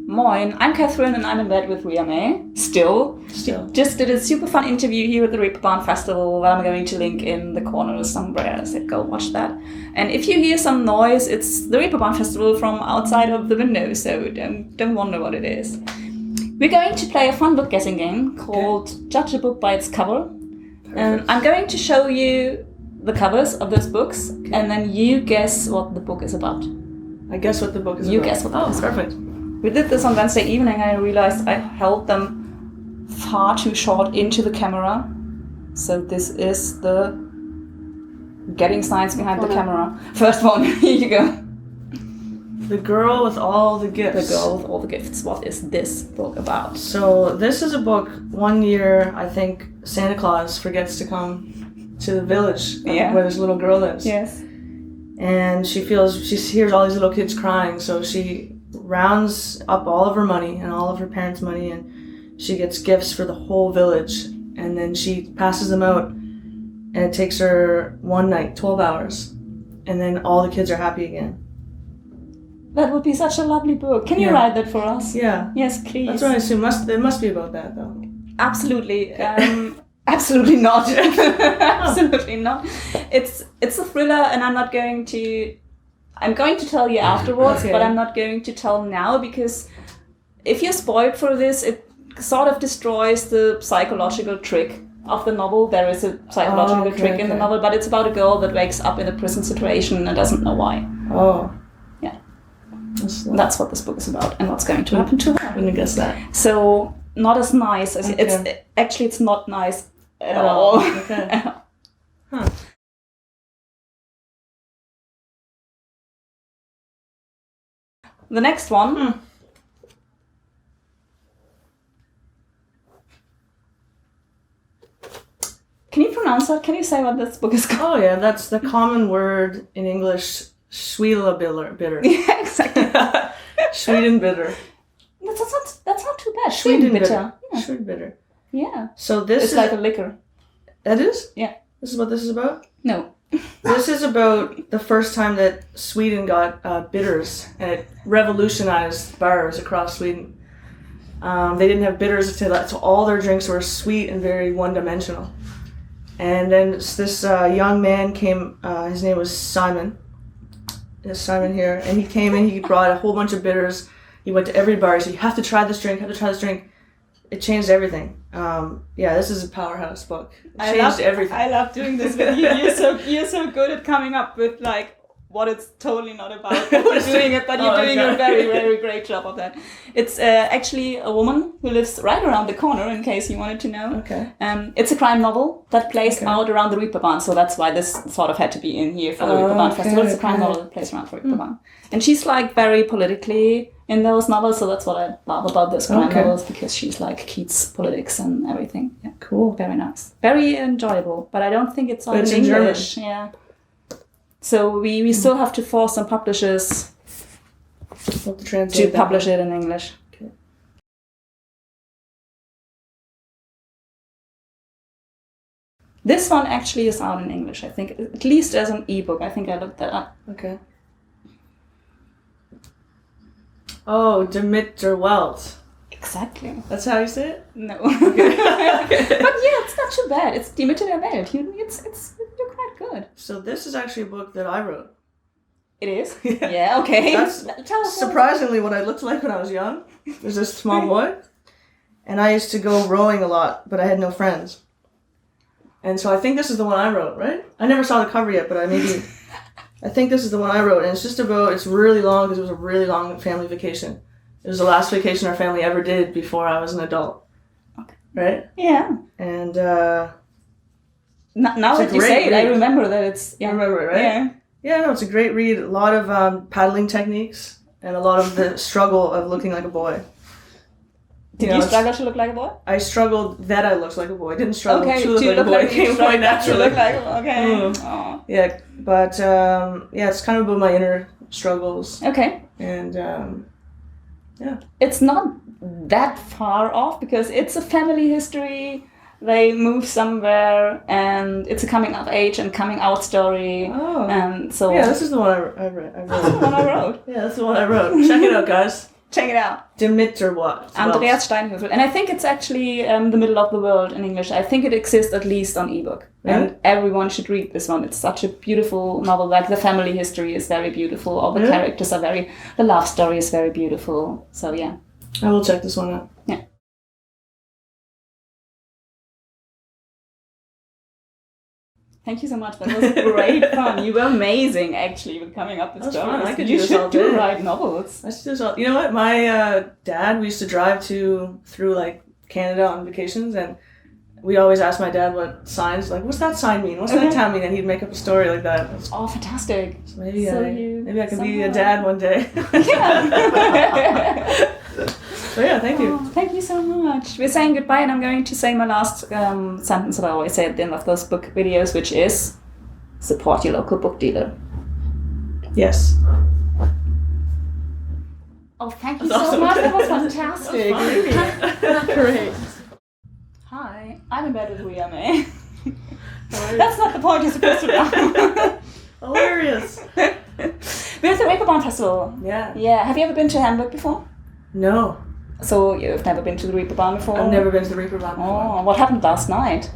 Moin, I'm Catherine and I'm in bed with Ria Mae. Still. Just did a super fun interview here at the Reeperbahn Festival that I'm going to link in the corner somewhere. I said go watch that. And if you hear some noise, it's the Reeperbahn Festival from outside of the window, so don't wonder what it is. We're going to play a fun book guessing game called Judge a Book by its Cover. And I'm going to show you the covers of those books, and then you guess what the book is about. I guess what the book is about. You guess what the book is about. Perfect. We did this on Wednesday evening. I realized I held them far too short into the camera. So this is the getting science behind the camera. First one, here you go. The Girl with All the Gifts. The Girl with All the Gifts. What is this book about? So this is a book, one year, I think, Santa Claus forgets to come to the village where this little girl lives. Yes. And she hears all these little kids crying, so she rounds up all of her money and all of her parents' money, and she gets gifts for the whole village, and then she passes them out, and it takes her one night, 12 hours, and then all the kids are happy again. That would be such a lovely book. Can you write that for us? Yeah. Yes, please. That's what I assume. It must be about that, though. Absolutely. Absolutely not. Absolutely not. It's a thriller, and I'm going to tell you afterwards, but I'm not going to tell now, because if you're spoiled for this, it sort of destroys the psychological trick of the novel. There is a psychological trick in the novel, but it's about a girl that wakes up in a prison situation and doesn't know why. Oh. Yeah. That's what this book is about, and what's going to happen to her. I wouldn't guess that. So, not as nice as it's not nice at all. Okay. Huh. The next one. Can you pronounce that? Can you say what this book is called? Oh yeah, that's the common word in English, Schwedenbitter. Yeah, exactly. Schwedenbitter. That's not too bad. Schwedenbitter. Yeah. Schwedenbitter. Yeah. So this is like a liquor. That is? Yeah. This is what this is about? No. This is about the first time that Sweden got bitters, and it revolutionized bars across Sweden. They didn't have bitters until that, so all their drinks were sweet and very one-dimensional. And then this young man came, his name was Simon. There's Simon here, and he came in, he brought a whole bunch of bitters. He went to every bar, he said, you have to try this drink, It changed everything. This is a powerhouse book. It changed everything. I love doing this with you. You're so good at coming up with like what it's totally not about. You're doing it, but you're doing a very, very great job of that. It's actually a woman who lives right around the corner, in case you wanted to know. Okay. It's a crime novel that plays out around the Reeperbahn, so that's why this sort of had to be in here for the Reeperbahn Festival. It's a crime novel that plays around the Reeperbahn. And she's like very politically in those novels, so that's what I love about those crime novels, because she's like Keats politics and everything. Yeah. Cool. Very nice. Very enjoyable, but I don't think it's all in English. German. Yeah. So we still have to force some publishers to publish it in English. Okay. This one actually is out in English, I think, at least as an ebook. I think I looked that up. Okay. Oh, Mitte, Welt. Exactly. That's how you say it? No. Okay. But yeah, it's not too bad. It's Die Mitte der Welt. You're quite good. So this is actually a book that I wrote. It is? Yeah, okay. That's Tell us surprisingly what I looked like when I was young. There's this small boy. And I used to go rowing a lot, but I had no friends. And so I think this is the one I wrote, right? I never saw the cover yet, but I think this is the one I wrote. And it's really long because it was a really long family vacation. It was the last vacation our family ever did before I was an adult. Okay. Right? Yeah. And now that you say it, I remember that it's... Yeah. You remember it, right? Yeah. Yeah, no, it's a great read. A lot of paddling techniques and a lot of the struggle of looking like a boy. Did you struggle to look like a boy? I struggled that I looked like a boy. I didn't struggle to look like a boy. It came quite naturally. Look like a boy. Okay. Yeah, but it's kind of about my inner struggles. Okay. And yeah. It's not that far off because it's a family history. They move somewhere, and it's a coming of age and coming out story. Oh. And so yeah, this is the one I wrote. That's the one I wrote. Yeah, that's the one I wrote. Check it out, guys. Check it out. The Mitte what? Andreas Steinhöfel. And I think it's actually the middle of the world in English. I think it exists at least on ebook. And everyone should read this one. It's such a beautiful novel. Like the family history is very beautiful. All the characters are the love story is very beautiful. So yeah. I will check this one out. Yeah. Thank you so much. That was great fun. You were amazing, actually, with coming up with stories. I could do this all day. You should write novels. I should do this all. You know what? My dad, we used to drive through like Canada on vacations, and we always ask my dad what signs, like, what's that sign mean? What's that town mean? And he'd make up a story like that. Oh, fantastic. So maybe I can be a dad one day. Yeah. So yeah, thank you. Oh, thank you so much. We're saying goodbye, and I'm going to say my last sentence that I always say at the end of those book videos, which is, support your local book dealer. Yes. Oh, thank you so much. That was fantastic. That was Great. Hi, I'm in bed with Ria Mae. That's not the point you're supposed to do. Hilarious. We're at the Reeperbahn Festival. Yeah. Yeah. Have you ever been to Hamburg before? No. So you've never been to the Reeperbahn before? I've never been to the Reeperbahn before. Oh, what happened last night?